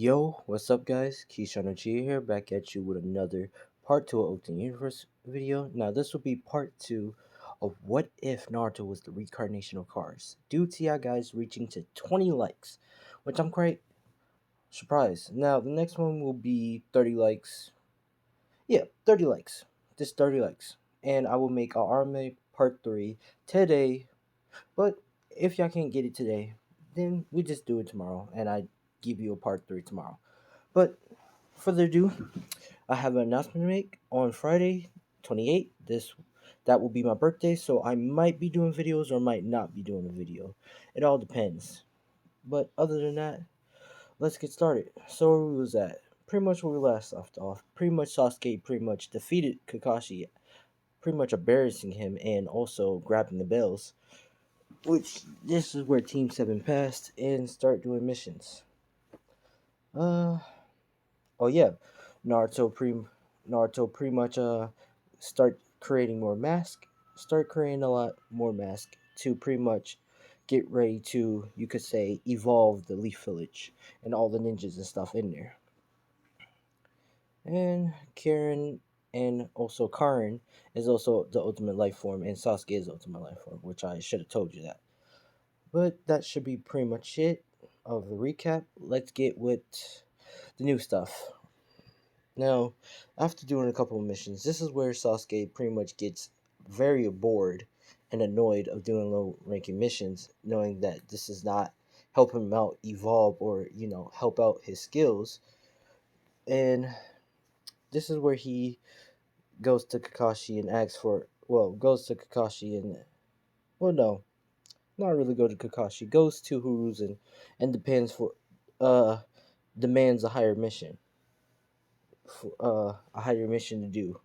Yo, what's up guys? Keyshawn G here, back at you with another part 2 of Open Universe video. Now this will be part 2 of what if Naruto was the recarnation of Cars. Due to ya guys reaching to 20 likes, which I'm quite surprised. Now the next one will be 30 likes. Yeah, 30 likes. Just 30 likes. And I will make our anime part 3 today. But if y'all can't get it today, then we just do it tomorrow and I give you a part 3 tomorrow. But further ado, I have an announcement to make on Friday, 28th. That will be my birthday, so I might be doing videos or might not be doing a video. It all depends. But other than that, let's get started. So where we was at? Pretty much where we last left off. Pretty much Sasuke pretty much defeated Kakashi, pretty much embarrassing him and also grabbing the bells. Which this is where Team 7 passed and start doing missions. Uh Oh yeah, Naruto pre Naruto pretty much start creating more masks, start creating a lot more masks to pretty much get ready to, you could say, evolve the Leaf Village and all the ninjas and stuff in there. And Karen and also Karin is also the ultimate life form, and Sasuke is the ultimate life form, which I should have told you that. But that should be pretty much it of the recap. Let's get with the new stuff. Now, after doing a couple of missions, this is where Sasuke pretty much gets very bored and annoyed of doing low ranking missions, knowing that this is not helping him out evolve or, help out his skills. And this is where he goes to Kakashi and asks for, goes to Kakashi and, no, not really go to Kakashi, goes to Hiruzen and uh, demands a higher mission. A higher mission to do,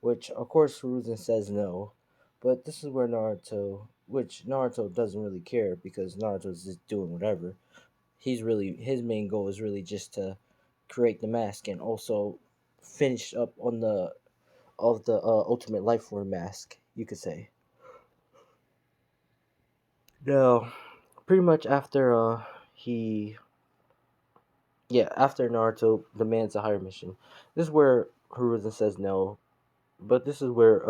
which of course Hiruzen says no. But this is where which Naruto doesn't really care because Naruto's just doing whatever. His main goal is really just to create the mask and also finish up on the ultimate life form mask, you could say. Now, pretty much after he after Naruto demands a higher mission, this is where Hiruzen says no. But this is where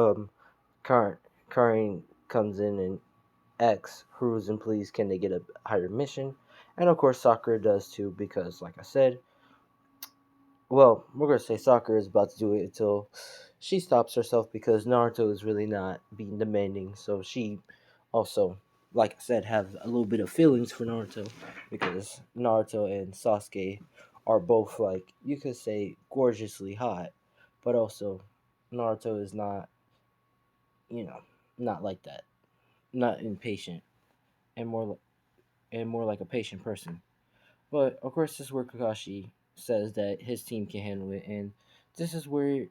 Karin comes in and asks Hiruzen, please, can they get a higher mission? And of course, Sakura does too, because, like I said, well, we're gonna say Sakura is about to do it until she stops herself because Naruto is really not being demanding. So she also, like I said, have a little bit of feelings for Naruto because Naruto and Sasuke are both, like, you could say, gorgeously hot, but also Naruto is not, you know, not like that, not impatient, and more like a patient person. But of course, this is where Kakashi says that his team can handle it, and this is where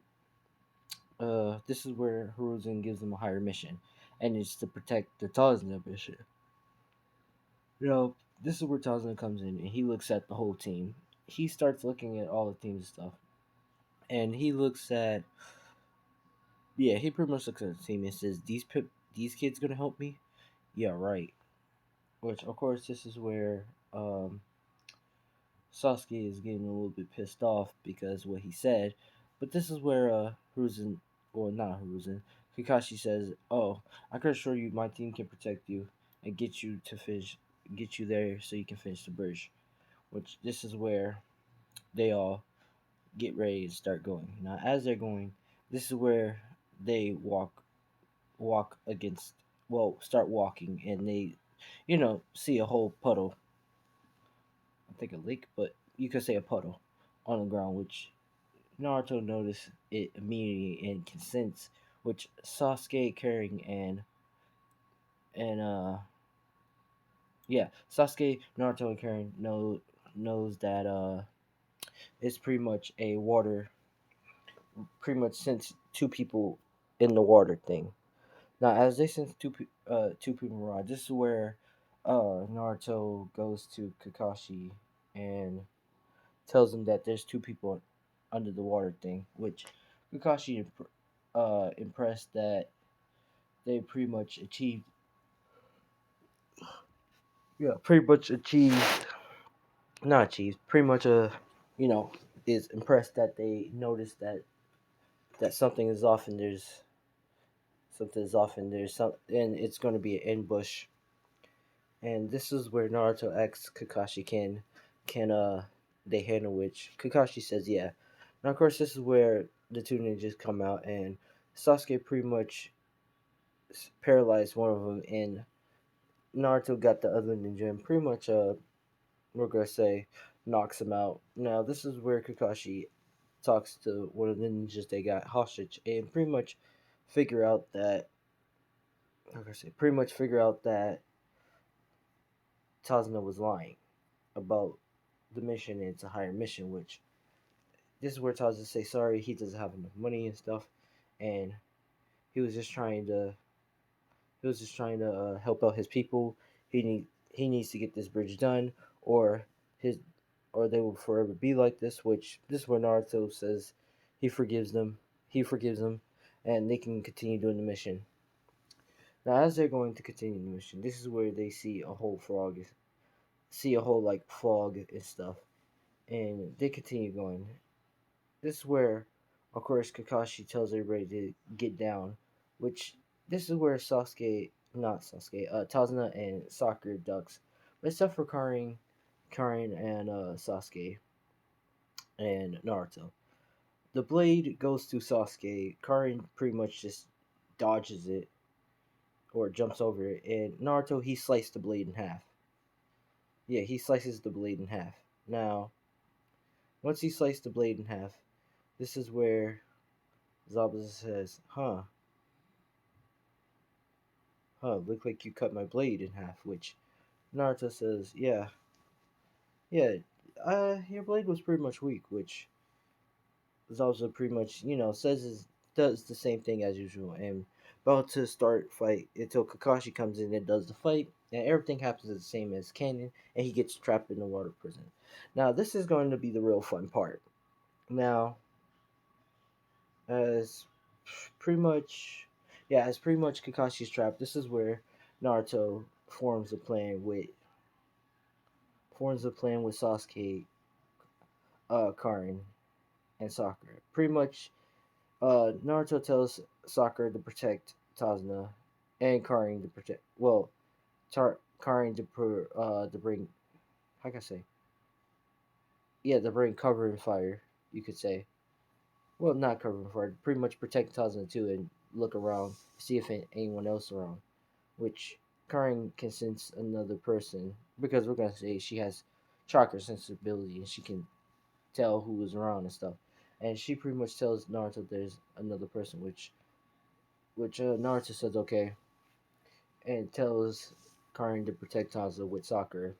Hiruzen gives them a higher mission, and it's to protect the Tazuna mission. This is where Tazuna comes in, and he looks at the whole team. He starts looking at all the teams and stuff, and he looks at he pretty much looks at the team and says, these kids gonna help me? Yeah, right." Which, of course, this is where Sasuke is getting a little bit pissed off because what he said. But this is where Hiruzen, or not Hiruzen, Kakashi says, "Oh, I can assure you, my team can protect you and get you there so you can finish the bridge." Which this is where they all get ready to start going. Now, as they're going, this is where they walk against, start walking, and they, see a whole puddle. I think a lake, but you could say a puddle on the ground, which Naruto noticed it immediately and consents, which Sasuke carrying and Sasuke, Naruto, and Karen knows that it's pretty much a water, pretty much sense two people in the water thing. Now, as they sense two people around, this is where Naruto goes to Kakashi and tells him that there's two people under the water thing, which Kakashi impressed that they pretty much achieved. Yeah, pretty much achieved. Not achieved. Pretty much you know, is impressed that they notice that something is off and there's some and it's going to be an ambush. And this is where Naruto asks Kakashi can they handle, which Kakashi says yeah. Now of course this is where the two ninjas come out, and Sasuke pretty much paralyzed one of them, and Naruto got the other ninja and pretty much we're gonna say knocks him out. Now this is where Kakashi talks to one of the ninjas they got hostage and pretty much figure out that like I say pretty much figure out that Tazuna was lying about the mission, and it's a higher mission, which this is where Tazuna say sorry he doesn't have enough money and stuff, and he was just trying to help out his people. He needs to get this bridge done, or his or they will forever be like this. Which this is where Naruto says he forgives them. He forgives them, and they can continue doing the mission. Now, as they're going to continue the mission, this is where they see a whole like fog and stuff, and they continue going. This is where, of course, Kakashi tells everybody to get down, which this is where not Sasuke, Tazuna and Sakura ducks, but except for Karin and Sasuke and Naruto. The blade goes to Sasuke. Karin pretty much just dodges it or jumps over it, and Naruto he sliced the blade in half. Yeah, he slices the blade in half. Now, once he sliced the blade in half, this is where Zabuza says, look like you cut my blade in half," which Naruto says, yeah, your blade was pretty much weak, which Zabuza pretty much, does the same thing as usual, and about to start fight until Kakashi comes in and does the fight, and everything happens the same as canon, and he gets trapped in the water prison. Now, this is going to be the real fun part. Now, as pretty much as pretty much Kakashi's trapped, this is where Naruto forms a plan with Sasuke, Karin, and Sakura. Pretty much, Naruto tells Sakura to protect Tazuna, and Karin to protect. Well, Karin to bring. How can I say? Yeah, to bring cover and fire. You could say. Well, not cover and fire. Pretty much protect Tazuna too, and look around, see if anyone else around. Which Karin can sense another person, because we're gonna say she has chakra sensibility and she can tell who is around and stuff. And she pretty much tells Naruto there's another person, which Naruto says okay, and tells Karin to protect Hanzo with Sakura,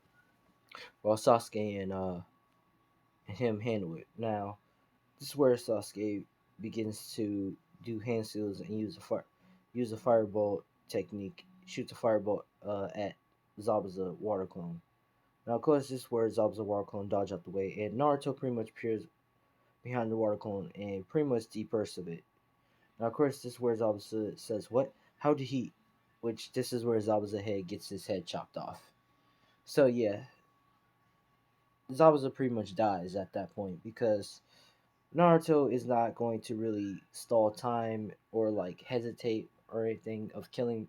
while Sasuke and him handle it. Now, this is where Sasuke begins to do hand seals and use a fireball technique, shoots a fireball at Zabuza water clone. Now, of course, this is where Zabuza water clone dodge out the way, and Naruto pretty much peers behind the water clone and pretty much debursts of it. Now, of course, this is where Zabuza says, "What? How did he?" Which this is where Zabuza head gets his head chopped off. So yeah, Zabuza pretty much dies at that point, because Naruto is not going to really stall time or like hesitate or anything of killing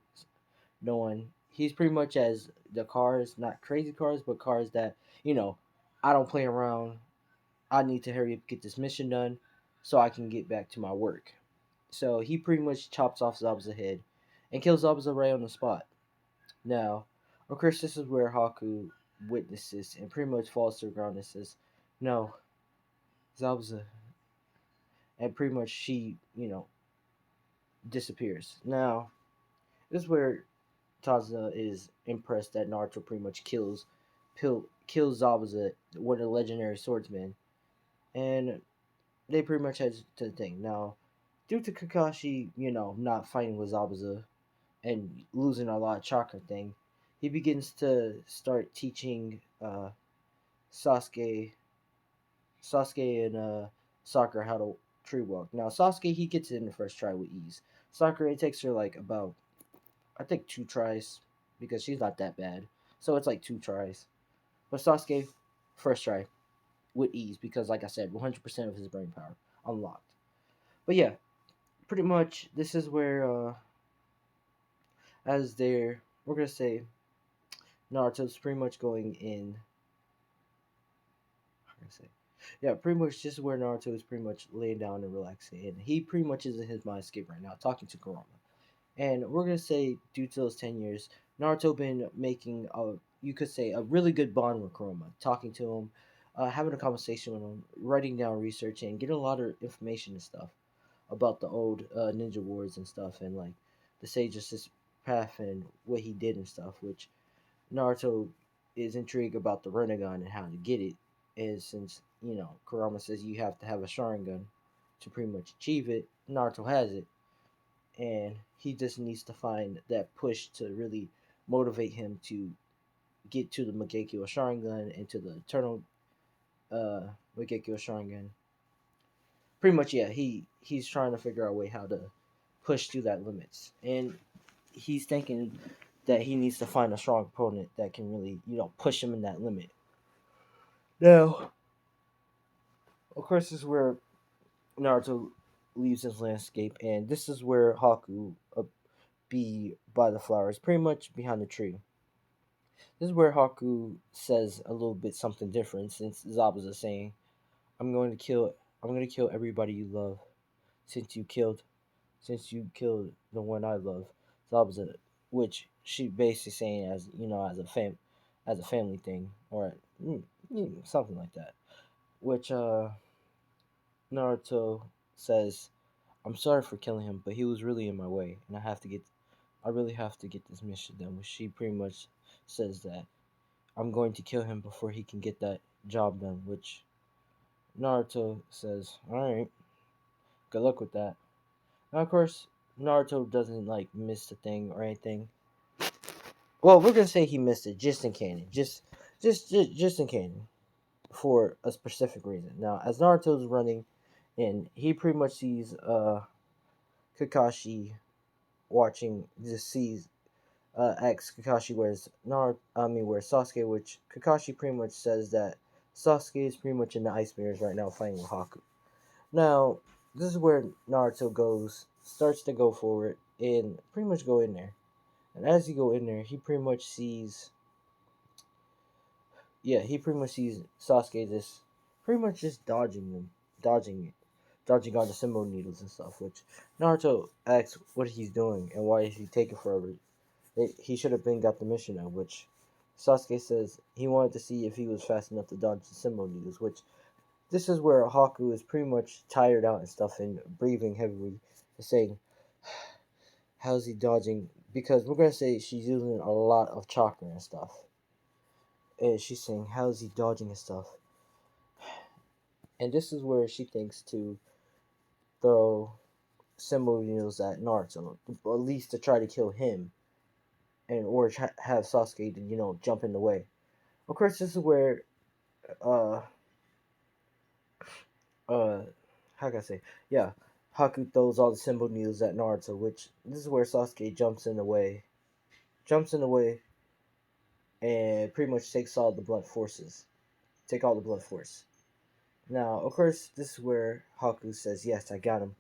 no one. He's pretty much as the cars, not crazy cars, but cars that, you know, I don't play around. I need to hurry up, get this mission done so I can get back to my work. So he pretty much chops off Zabuza's head and kills Zabuza right on the spot. Now, of course, this is where Haku witnesses and pretty much falls to the ground and says, "No, Zabuza," and pretty much she, disappears. Now, this is where Taza is impressed that Naruto pretty much kills Zabuza, one of the legendary swordsmen, and they pretty much head to the thing. Now, due to Kakashi, not fighting with Zabuza and losing a lot of chakra thing, he begins to start teaching Sasuke, and Sakura how to tree walk. Now, Sasuke he gets it in the first try with ease. Sakura it takes her like about, I think, 2 tries, because she's not that bad. So it's like 2 tries. But Sasuke, first try. with ease because, like I said, 100% of his brain power unlocked. But yeah, pretty much this is where, as they're, we're gonna say Naruto's pretty much going in. How can I say? Yeah, pretty much this is where Naruto is pretty much laying down and relaxing, and he pretty much is in his mind escape right now, talking to Kurama. And we're gonna say, due to those 10 years, Naruto been making a, you could say, a really good bond with Kurama, talking to him, having a conversation with him, writing down research, and getting a lot of information and stuff about the old ninja wars and stuff, and like the sage's path and what he did and stuff. Which Naruto is intrigued about the Rinnegan and how to get it, and since Kurama says you have to have a Sharingan to pretty much achieve it, Naruto has it, and he just needs to find that push to really motivate him to get to the Mangekyou Sharingan and to the eternal uh Mangekyou Sharingan. Pretty much, yeah. He's trying to figure out a way how to push through that limits, and he's thinking that he needs to find a strong opponent that can really push him in that limit. Now, of course, this is where Naruto leaves his landscape, and this is where Haku be by the flowers, pretty much behind the tree. This is where Haku says a little bit something different, since Zabuza saying, "I'm going to kill. I'm going to kill everybody you love, since you killed, since you killed the one I love." Zabuza, which she basically saying as as as a family thing, or something like that. Which Naruto says, "I'm sorry for killing him, but he was really in my way, and I really have to get this mission done." Which she pretty much says that I'm going to kill him before he can get that job done. Which Naruto says, "All right, good luck with that." Now, of course, Naruto doesn't like miss the thing or anything. Well, we're gonna say he missed it just in canon, just in canon for a specific reason. Now, as Naruto's running, and he pretty much sees Kakashi watching, just sees asks Kakashi where Sasuke, which Kakashi pretty much says that Sasuke is pretty much in the ice mirrors right now fighting with Haku. Now, this is where Naruto starts to go forward and pretty much go in there. And as he go in there, he pretty much sees, he pretty much sees Sasuke just pretty much just dodging dodging all the symbol needles and stuff. Which Naruto asks what he's doing and why is he taking forever. He should have been got the mission now. Which Sasuke says he wanted to see if he was fast enough to dodge the symbol needles. Which this is where Haku is pretty much tired out and stuff and breathing heavily, saying, "How's he dodging?" Because we're gonna say she's using a lot of chakra and stuff, and she's saying, "How's he dodging and stuff?" And this is where she thinks to throw symbol needles at Naruto, or at least to try to kill him, and or have Sasuke to jump in the way. Of course, this is where uh uh how can I say, yeah, Haku throws all the symbol needles at Naruto, which this is where Sasuke jumps in the way, and pretty much takes all the blunt forces, take all the blunt force. Now, of course, this is where Haku says, "Yes, I got him,"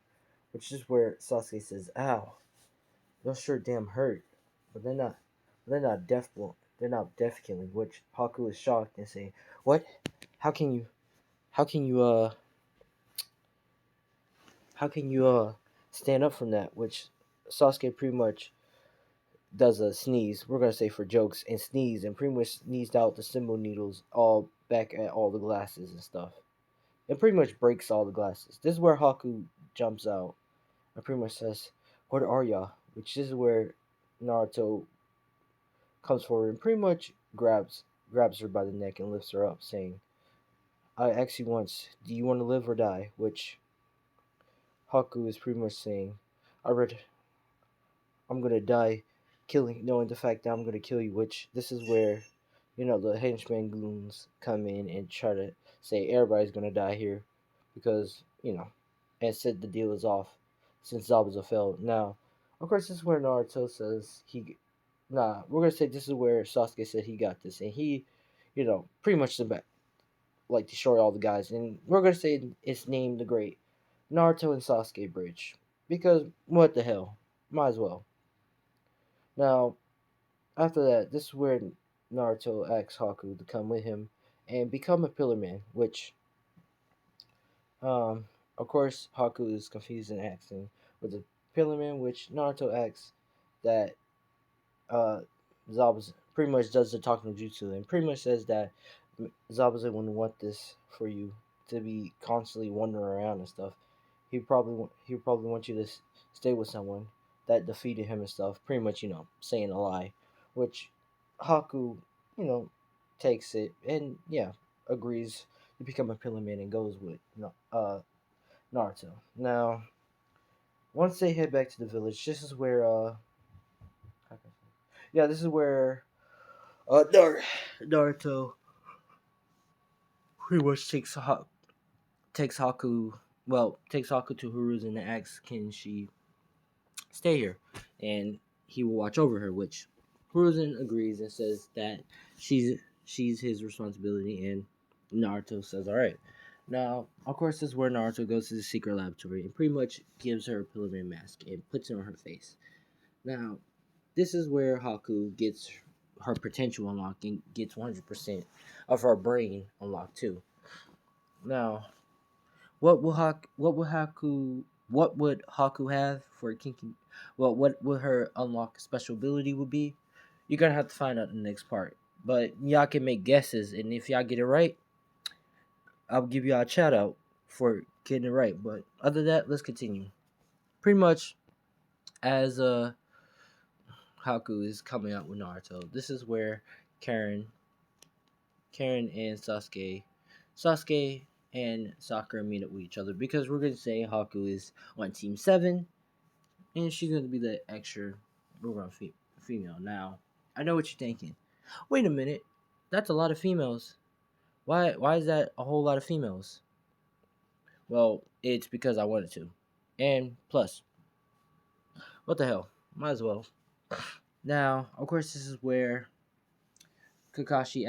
which is where Sasuke says, "Ow, those sure damn hurt," but they're not. They're not death blow. They're not death killing. Which Haku is shocked and saying, "What? How can you? How can you? How can you stand up from that?" Which Sasuke pretty much does a sneeze. We're gonna say for jokes and sneeze, and pretty much sneezed out the symbol needles all back at all the glasses and stuff. It pretty much breaks all the glasses. This is where Haku jumps out and pretty much says, "What are ya?" Which is where Naruto comes forward and pretty much grabs her by the neck and lifts her up, saying, "I asked you once, do you want to live or die?" Which Haku is pretty much saying, "I read I'm gonna die killing knowing the fact that I'm gonna kill you," which this is where, the henchmen goons come in and try to say everybody's gonna die here because, and said the deal is off since Zabuza failed. Now, of course, this is where Naruto says we're gonna say this is where Sasuke said he got this, and he, pretty much like destroy all the guys, and we're gonna say it's named the Great Naruto and Sasuke Bridge because what the hell, might as well. Now after that, this is where Naruto asks Haku to come with him and become a Pillar Man, which um of course Haku is confused and asking with the Pillar Man, which Naruto asks that uh, Zabuza pretty much does the talking no jutsu and pretty much says that Zabuza wouldn't want this for you to be constantly wandering around and stuff. He probably want you to stay with someone that defeated him and stuff. Pretty much, saying a lie, which Haku, you know, takes it and yeah, agrees to become a Pillar Man and goes with Naruto. Now, once they head back to the village, this is where yeah, this is where Naruto pretty much takes Haku takes Haku to Hiruzen and asks can she stay here and he will watch over her, which Hiruzen agrees and says that she's his responsibility and Naruto says alright. Now, of course, this is where Naruto goes to the secret laboratory and pretty much gives her a Pillar Man mask and puts it on her face. Now, this is where Haku gets her potential unlocked and gets 100% of her brain unlocked too. Now, what would Haku have for Kinky? Well, what would her unlock special ability would be? You're gonna have to find out in the next part. But y'all can make guesses, and if y'all get it right, I'll give y'all a shout out for getting it right. But other than that, let's continue. Pretty much as Haku is coming out with Naruto, this is where Karen Karen and Sasuke and Sakura meet up with each other because we're gonna say Haku is on Team 7 and she's gonna be the extra background female. Now, I know what you're thinking. Wait a minute, that's a lot of females. Why is that a whole lot of females? Well, it's because I wanted to, and plus, what the hell? Might as well. Now, of course, this is where Kakashi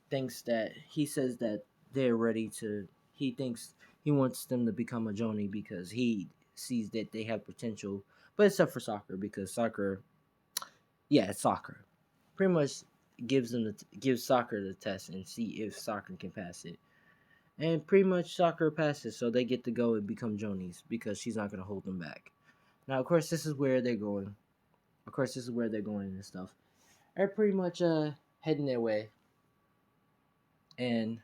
thinks that he says that they're ready to. He thinks he wants them to become a Joni because he sees that they have potential. But except for soccer, because soccer, yeah, it's soccer. Pretty much gives soccer the test and see if soccer can pass it. And pretty much soccer passes, so they get to go and become Jonies because she's not gonna hold them back. Now, of course, this is where they're going. Of course, this is where they're going and stuff. They're pretty much heading their way and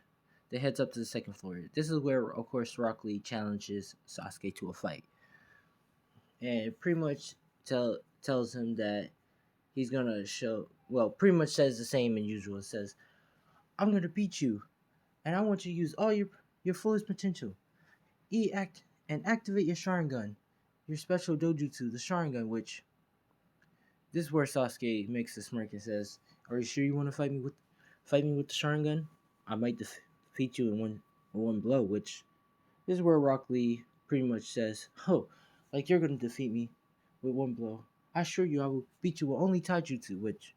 they heads up to the second floor. This is where, of course, Rock Lee challenges Sasuke to a fight, and pretty much tells him that he's gonna show. Well, pretty much says the same as usual. It says, "I'm gonna beat you, and I want you to use all your fullest potential. Act and activate your Sharingan, your special dojutsu, the Sharingan." Which this is where Sasuke makes a smirk and says, "Are you sure you want to fight me with the Sharingan? I might defeat you in one blow." Which this is where Rock Lee pretty much says, "Oh, like you're gonna defeat me with one blow. I assure you, I will beat you with only taijutsu." Which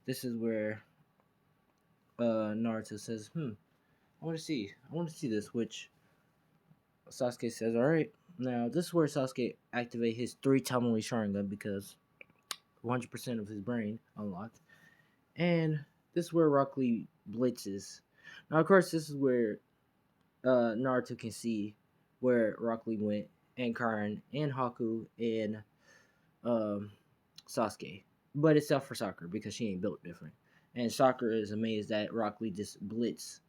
this is where Naruto says, I want to see this." Which Sasuke says, "All right." Now this is where Sasuke activate his 3 Tamui Sharingan because 100% of his brain unlocked, and this is where Rock Lee blitzes. Now, of course, this is where Naruto can see where Rock Lee went, and Karin, and Haku, and um, Sasuke. But except for Sakura because she ain't built different. And Sakura is amazed that Rock Lee just blitz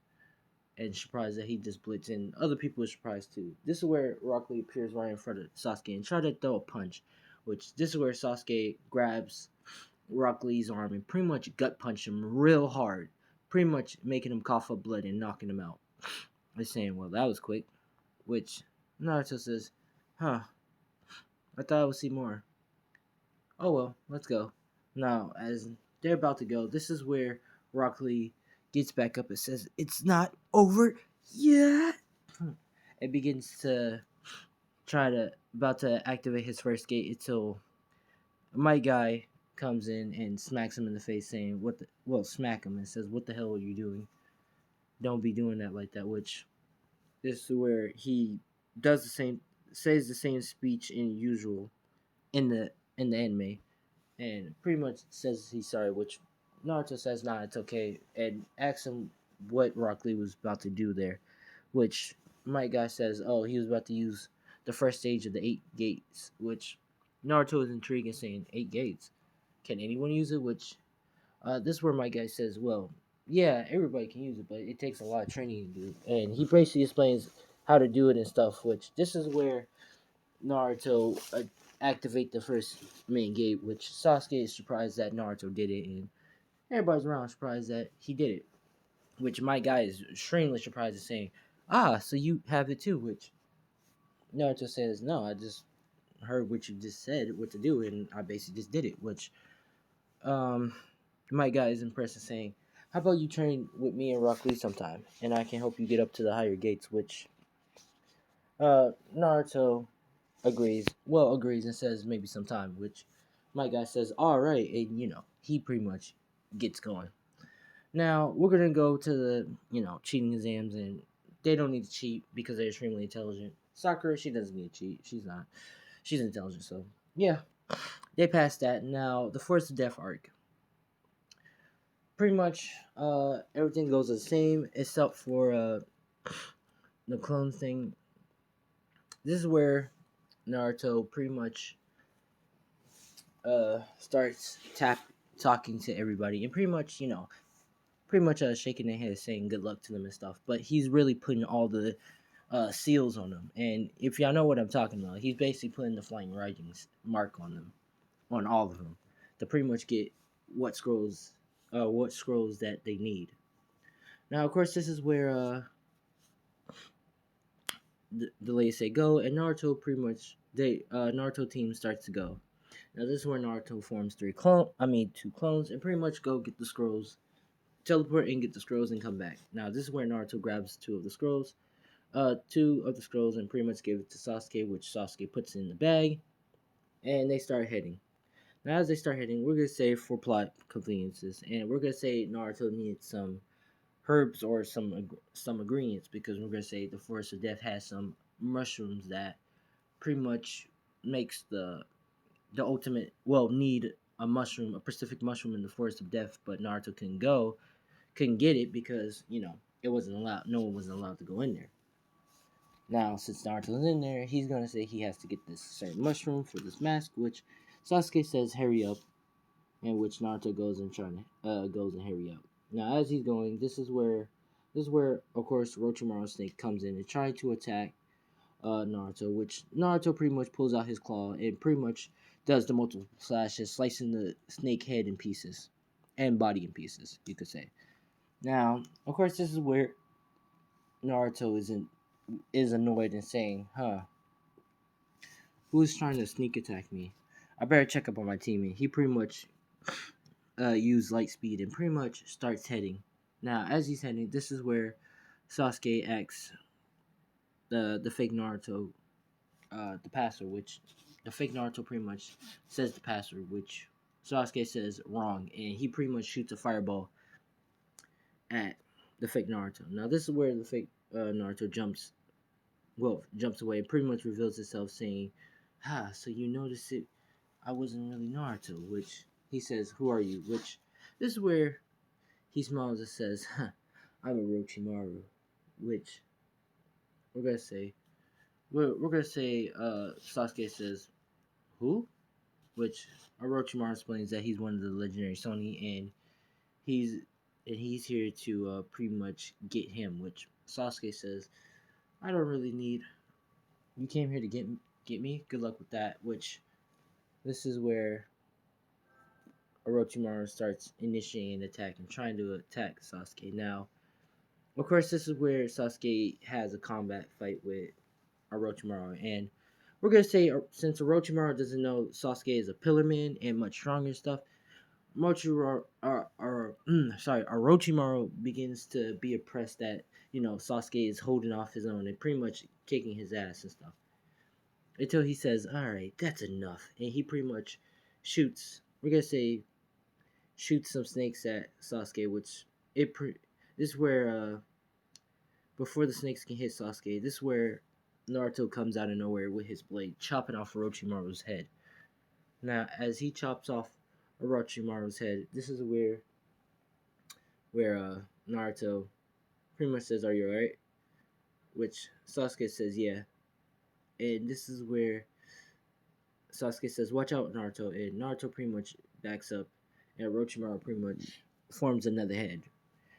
and surprised that he just blitz, and other people are surprised too. This is where Rock Lee appears right in front of Sasuke and try to throw a punch, which this is where Sasuke grabs Rock Lee's arm and pretty much gut punch him real hard, pretty much making him cough up blood and knocking him out. They're saying, "Well, that was quick," which Naruto says, "Huh, I thought I would see more. Oh well, let's go." Now, as they're about to go, this is where Rock Lee gets back up and says, "It's not over yet." It begins to try to about to activate his first gate until my guy comes in and smacks him in the face, saying, "What the?" Well, smack him and says, "What the hell are you doing? don't be doing that like that. Which this is where he does the same, says the same speech in usual in the anime, and pretty much says he's sorry. Which Naruto says, "Nah, it's okay," and asks him what Rock Lee was about to do there. Which my guy says, "Oh, he was about to use the first stage of the 8 gates." Which Naruto is intrigued and saying, "8 gates? Can anyone use it?" Which this is where my guy says, "Well, yeah, everybody can use it, but it takes a lot of training to do." And he basically explains how to do it and stuff. Which this is where Naruto activate the first main gate. Which Sasuke is surprised that Naruto did it, and everybody's around surprised that he did it. Which my guy is extremely surprised, is saying, "Ah, so you have it too?" Which Naruto says, "No, I just heard what you just said, what to do, and I basically just did it." Which um, my guy is impressed and saying, "How about you train with me and Rock Lee sometime, and I can help you get up to the higher gates?" Which Naruto agrees and says maybe sometime. Which my guy says, "All right," and he pretty much gets going. Now we're gonna go to the cheating exams, and they don't need to cheat because they're extremely intelligent. Sakura, she doesn't need to cheat. She's not. She's intelligent, so yeah, they passed that. Now the Force of Death arc, pretty much everything goes the same except for the clone thing. This is where Naruto pretty much starts talking to everybody and pretty much shaking their head saying good luck to them and stuff. But he's really putting all the seals on them. And if y'all know what I'm talking about, he's basically putting the flying writings mark on them, on all of them, to pretty much get what scrolls that they need. Now, of course, this is where the ladies say go, and Naruto pretty much Naruto team starts to go. Now, this is where Naruto forms two clones, and pretty much go get the scrolls, teleport and get the scrolls, and come back. Now, this is where Naruto grabs two of the scrolls, and pretty much give it to Sasuke, which Sasuke puts in the bag, and they start heading. Now, as they start heading, we're gonna say for plot conveniences, and we're gonna say Naruto needs some herbs or some ingredients because we're gonna say the Forest of Death has some mushrooms that pretty much makes the ultimate need a specific mushroom in the Forest of Death, but Naruto couldn't get it because it wasn't allowed. No one wasn't allowed to go in there. Now, since Naruto's in there, he's gonna say he has to get this certain mushroom for this mask, which Sasuke says hurry up, and which Naruto goes and hurry up. Now, as he's going, this is where of course Orochimaru Snake comes in and tries to attack Naruto, which Naruto pretty much pulls out his claw and pretty much does the multiple slashes, slicing the snake head in pieces and body in pieces, you could say. Now, of course, this is where Naruto is annoyed and saying, "Huh, who's trying to sneak attack me? I better check up on my teammate." He pretty much used light speed and pretty much starts heading. Now, as he's heading, this is where Sasuke asks the fake Naruto the password, which the fake Naruto pretty much says the password, which Sasuke says wrong, and he pretty much shoots a fireball at the fake Naruto. Now, this is where the fake Naruto jumps away and pretty much reveals itself, saying, "Ah, so you noticed it? I wasn't really Naruto." Which he says, "Who are you?" Which this is where he smiles and says, "Huh, I'm Orochimaru." Which we're gonna say we're gonna say Sasuke says, "Who?" Which Orochimaru explains that he's one of the legendary Sony, and he's he's here to pretty much get him. Which Sasuke says, "I don't really need. You came here to get me. Good luck with that." Which this is where Orochimaru starts initiating an attack and trying to attack Sasuke. Now, of course, this is where Sasuke has a combat fight with Orochimaru, and we're gonna say since Orochimaru doesn't know Sasuke is a pillar man and much stronger stuff, Orochimaru begins to be oppressed that Sasuke is holding off his own and pretty much kicking his ass and stuff until he says, "All right, that's enough," and he pretty much shoots. We're gonna say shoots some snakes at Sasuke, which this is where before the snakes can hit Sasuke, this is where Naruto comes out of nowhere with his blade, chopping off Orochimaru's head. Now, as he chops off Orochimaru's head, this is where Naruto pretty much says, "Are you alright?" Which Sasuke says, "Yeah." And this is where Sasuke says, "Watch out, Naruto." And Naruto pretty much backs up, and Orochimaru pretty much forms another head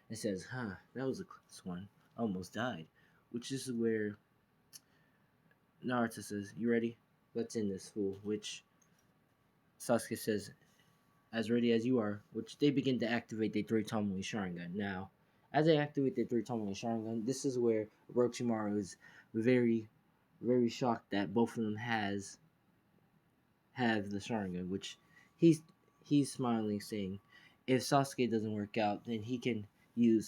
and says, "Huh, that was a close one. Almost died." Which is where Naruto says, "You ready? Let's end this fool." Which Sasuke says, "As ready as you are." Which they begin to activate their three Tomoe Sharingan. Now, as they activate their three Tomoe Sharingan, this is where Orochimaru is very, very shocked that both of them have the Sharingan. Which he's he's smiling, saying, "If Sasuke doesn't work out, then he can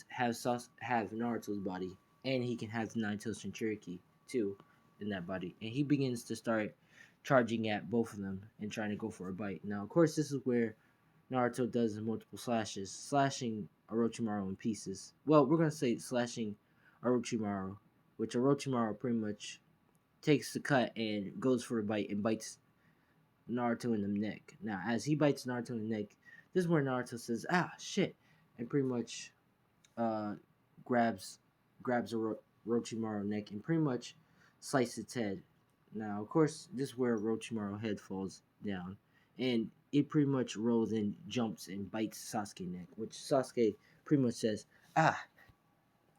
have Naruto's body, and he can have the Nine-Tailed Cherokee too in that body." And he begins to start charging at both of them and trying to go for a bite. Now, of course, this is where Naruto does multiple slashes, slashing Orochimaru in pieces. Well, we're gonna say slashing Orochimaru, which Orochimaru pretty much takes the cut and goes for a bite and bites Naruto in the neck. Now, as he bites Naruto in the neck, this is where Naruto says, "Ah, shit," and pretty much uh, grabs grabs Orochimaru neck and pretty much slices its head. Now, of course, this is where Orochimaru head falls down, and it pretty much rolls and jumps and bites Sasuke neck, which Sasuke pretty much says, "Ah,"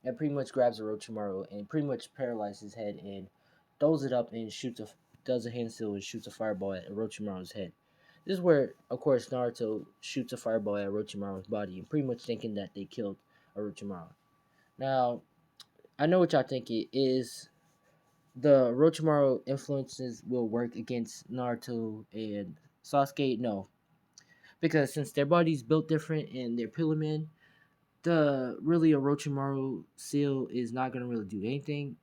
and pretty much grabs Orochimaru and pretty much paralyzes his head and throws it up and does a handstand and shoots a fireball at Orochimaru's head. This is where, of course, Naruto shoots a fireball at Orochimaru's body and pretty much thinking that they killed Orochimaru. Now, I know what y'all think it is. The Orochimaru influences will work against Naruto and Sasuke. No, because since their bodies built different and they're Pillar Men, the really Orochimaru seal is not gonna really do anything,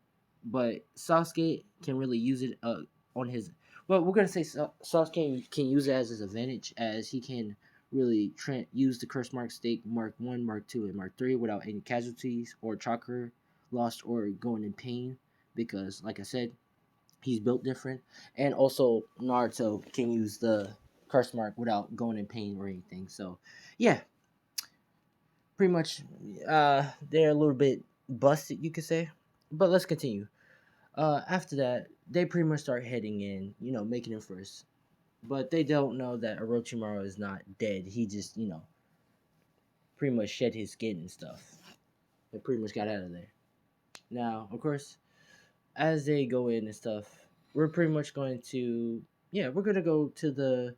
but Sasuke can really use it on his. Well, we're gonna say Sasuke can use it as his advantage, as he can really use the curse mark stake Mark 1, Mark 2, and Mark 3 without any casualties or chakra lost or going in pain, because like I said, he's built different, and also Naruto can use the curse mark without going in pain or anything. So yeah, pretty much they're a little bit busted, you could say. But let's continue. After that, they pretty much start heading in, making it first. But they don't know that Orochimaru is not dead. He just, pretty much shed his skin and stuff. They pretty much got out of there. Now, of course, as they go in and stuff, we're pretty much going to, yeah, we're gonna go to the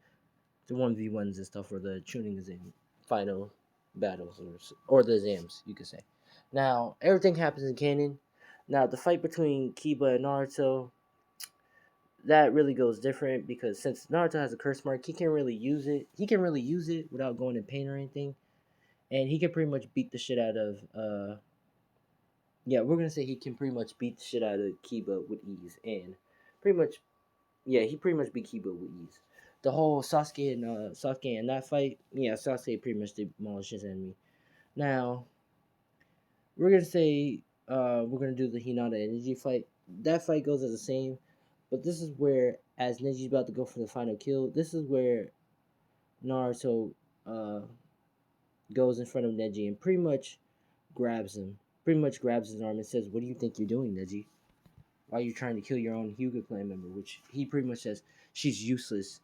1v1s and stuff, or the tuning exam final battles, or the exams, you could say. Now, everything happens in canon. Now, the fight between Kiba and Naruto, that really goes different, because since Naruto has a curse mark, he can really use it. He can really use it without going in pain or anything, and he can pretty much beat the shit out of. Yeah, we're gonna say he can pretty much beat the shit out of Kiba with ease, and pretty much, yeah, he pretty much beat Kiba with ease. The whole Sasuke and that fight, yeah, Sasuke pretty much demolished his enemy. Now we're gonna say we're gonna do the Hinata and Neji fight. That fight goes as the same, but this is where, as Neji's about to go for the final kill, this is where Naruto uh goes in front of Neji and pretty much grabs his arm and says, "What do you think you're doing, Neji? Why are you trying to kill your own Hyuga clan member?" Which he pretty much says, "She's useless.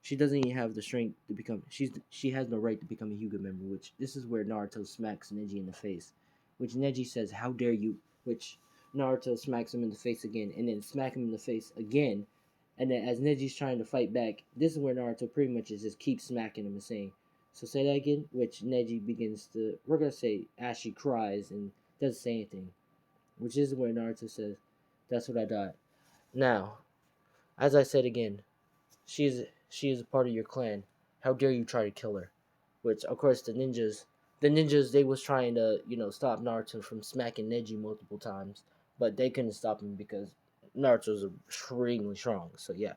She doesn't even have the strength to become. She has no right to become a Hyuga member." Which this is where Naruto smacks Neji in the face, which Neji says, "How dare you?" Which Naruto smacks him in the face again, and then smack him in the face again. And then as Neji's trying to fight back, this is where Naruto pretty much just keeps smacking him and saying, "So say that again." Which Neji begins to, we're gonna say, Ashley cries and doesn't say anything. Which is where Naruto says, "That's what I got." Now, as I said again, she is a part of your clan. How dare you try to kill her? Which, of course, the ninjas, they was trying to, stop Naruto from smacking Neji multiple times, but they couldn't stop him because Naruto's extremely strong. So yeah,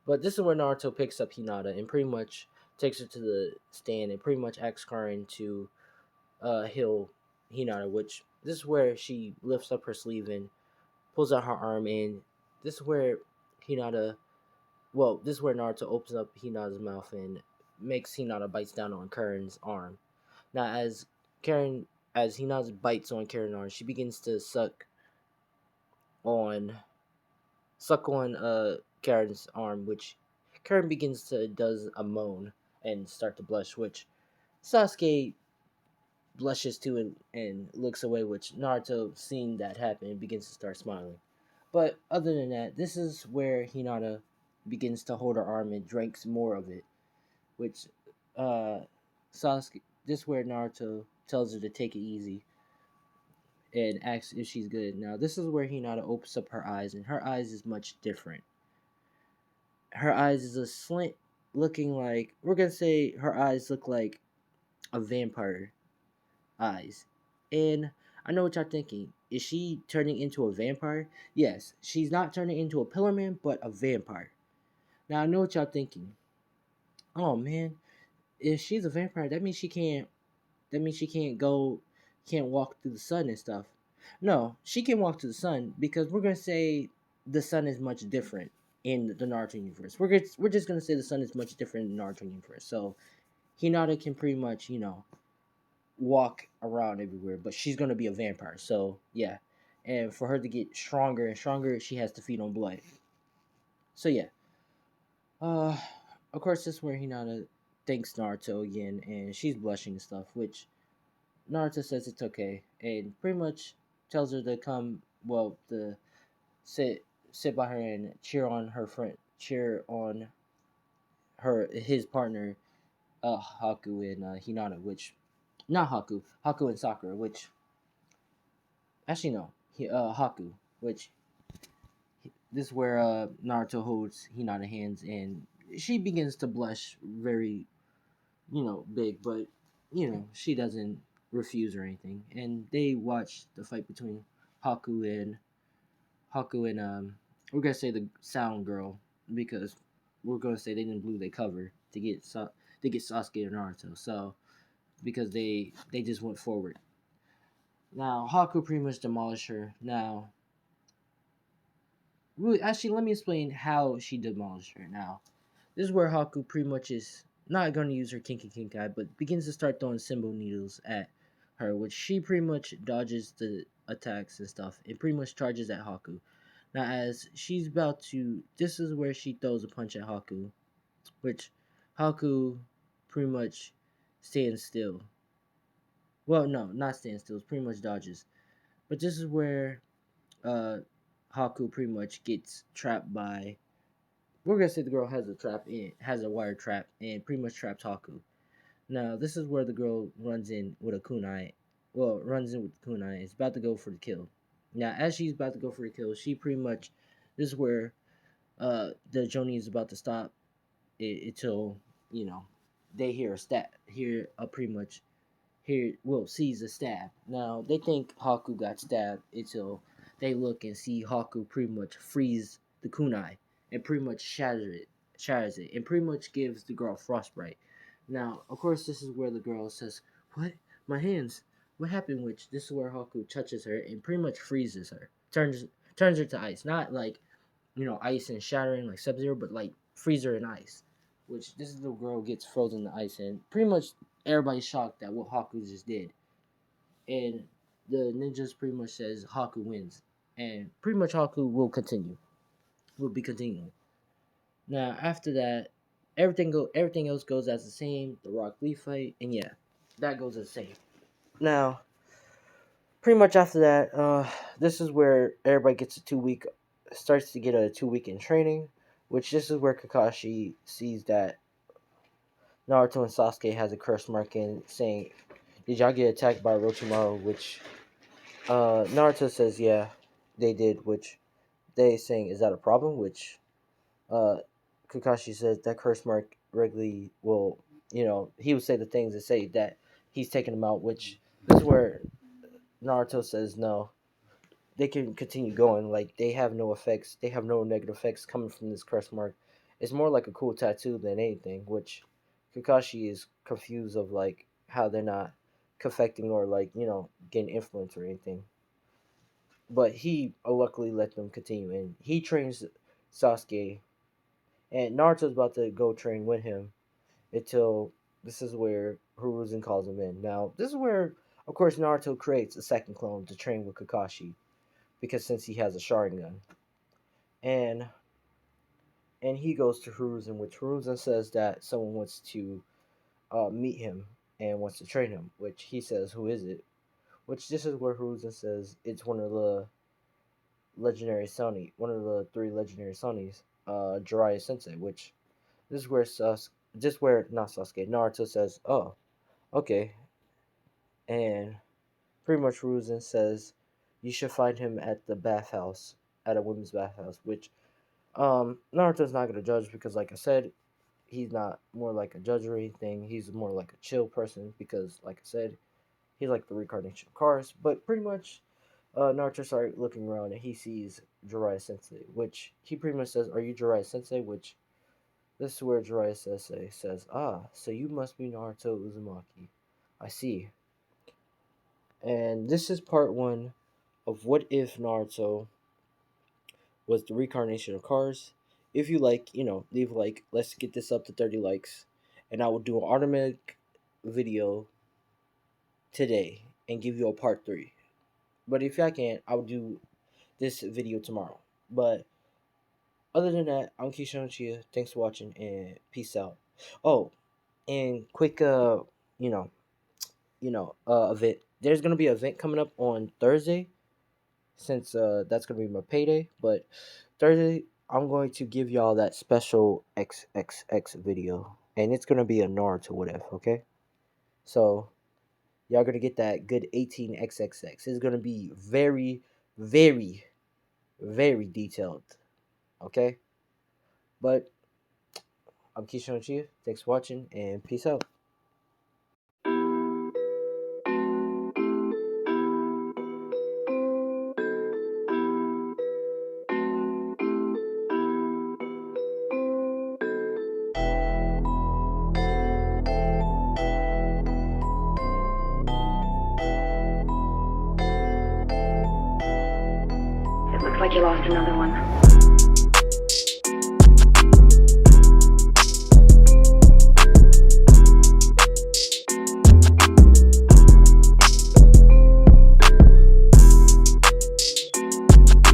but this is where Naruto picks up Hinata and pretty much takes her to the stand and pretty much asks Karin to heal Hinata, which this is where she lifts up her sleeve and pulls out her arm, and this is where Hinata, well, this is where Naruto opens up Hinata's mouth and makes Hinata bites down on Karen's arm. Now, Karen, as Hinata bites on Karen's arm, she begins to on suck on Karen's arm, which Karen begins to does a moan and start to blush, which Sasuke blushes too and looks away, which Naruto, seeing that happen, begins to start smiling. But other than that, this is where Hinata begins to hold her arm and drinks more of it, which uh Sasuke, this is where Naruto tells her to take it easy and asks if she's good. Now this is where Hinata opens up her eyes, and her eyes is much different. Her eyes is a slant looking like, we're gonna say her eyes look like a vampire eyes. And I know what y'all thinking. Is she turning into a vampire? Yes, she's not turning into a pillar man, but a vampire. Now I know what y'all thinking. Oh man, if she's a vampire, that means she can't. That means she can't walk through the sun and stuff. No, she can walk through the sun because we're gonna say the sun is much different in the Naruto universe. We're just gonna say the sun is much different in the Naruto universe. So Hinata can pretty much walk around everywhere, but she's gonna be a vampire. So yeah, and for her to get stronger and stronger, she has to feed on blood. So yeah, uh, of course this is where Hinata thanks Naruto again, and she's blushing and stuff, which Naruto says it's okay, and pretty much tells her to come, well, to sit by her and cheer on his partner, Haku and Hinata, which not Haku and Sakura, which actually no, Haku, which this is where Naruto holds Hinata hands, and she begins to blush very, big, but she doesn't refuse or anything. And they watch the fight between Haku and we're gonna say the Sound Girl, because we're gonna say they didn't blew their cover to get Sasuke and Naruto. So because they just went forward. Now Haku pretty much demolished her. Now, really, actually, let me explain how she demolished her. Now, this is where Haku pretty much is not going to use her Kinky Kinkai, but begins to start throwing symbol needles at her, which she pretty much dodges the attacks and stuff, and pretty much charges at Haku. Now, as she's about to, this is where she throws a punch at Haku, which Haku pretty much stands still. Well, no, not stands still, pretty much dodges. But this is where uh, Haku pretty much gets trapped by. We're gonna say the girl has a wire trap and pretty much traps Haku. Now this is where the girl runs in with a kunai. Well, runs in with the kunai. Is about to go for the kill. Now as she's about to go for the kill, she pretty much, this is where the Joni is about to stop until they hear a pretty much sees a stab. Now they think Haku got stabbed until they look and see Haku pretty much freeze the kunai and pretty much shatters it, and pretty much gives the girl frostbite. Now, of course, this is where the girl says, "What? My hands? What happened?" Which this is where Haku touches her and pretty much freezes her, turns her to ice. Not like ice and shattering like Sub-Zero, but like freezer and ice. Which this is the girl gets frozen to ice, and pretty much everybody's shocked at what Haku just did. And the ninjas pretty much says Haku wins, and pretty much Haku will be continuing. Now after that, everything else goes as the same. The Rock Lee fight, and yeah, that goes as the same. Now, pretty much after that, this is where everybody gets starts to get a 2 week in training, which this is where Kakashi sees that Naruto and Sasuke has a curse mark in saying, "Did y'all get attacked by Orochimaru?" Which Naruto says, "Yeah, they did." Which they saying, "Is that a problem?" Which uh, Kakashi says that curse mark regularly will, he would say the things that say that he's taking them out. Which this is where Naruto says, "No, they can continue going. Like they have no effects. They have no negative effects coming from this curse mark. It's more like a cool tattoo than anything." Which Kakashi is confused of like how they're not confecting or like getting influence or anything. But he luckily let them continue, and he trains Sasuke, and Naruto's about to go train with him until this is where Hiruzen calls him in. Now this is where, of course, Naruto creates a second clone to train with Kakashi because since he has a Sharingan, and he goes to Hiruzen, which Hiruzen says that someone wants to meet him and wants to train him, which he says, "Who is it?" Which this is where Hiruzen says it's one of the legendary Sony, one of the three legendary Sonys, Jiraiya Sensei. Which this is where not Sasuke, Naruto says, "Oh, okay," and pretty much Hiruzen says you should find him at the bathhouse, at a women's bathhouse, which Naruto's not gonna judge because, like I said, he's not more like a judge or anything. He's more like a chill person because, like I said, he's like the reincarnation of Cars. But pretty much, Naruto started looking around and he sees Jiraiya Sensei, which he pretty much says, "Are you Jiraiya Sensei?" Which this is where Jiraiya Sensei says, "Ah, so you must be Naruto Uzumaki. I see." And this is part one of what if Naruto was the reincarnation of Cars. If you like, leave a like. Let's get this up to 30 likes. And I will do an automatic video today and give you a part three. But if I can't, I'll do this video tomorrow. But other than that, I'm Keisha Chia. Thanks for watching and peace out. Oh, and quick you know, event. There's gonna be an event coming up on Thursday since that's gonna be my payday. But Thursday, I'm going to give y'all that special XXX video, and it's gonna be a Naruto whatever. Okay, so y'all gonna get that good 18XXX. It's gonna be very, very, very detailed. Okay, but I'm Keisha Chia. Thanks for watching, and peace out. It looks like you lost another one.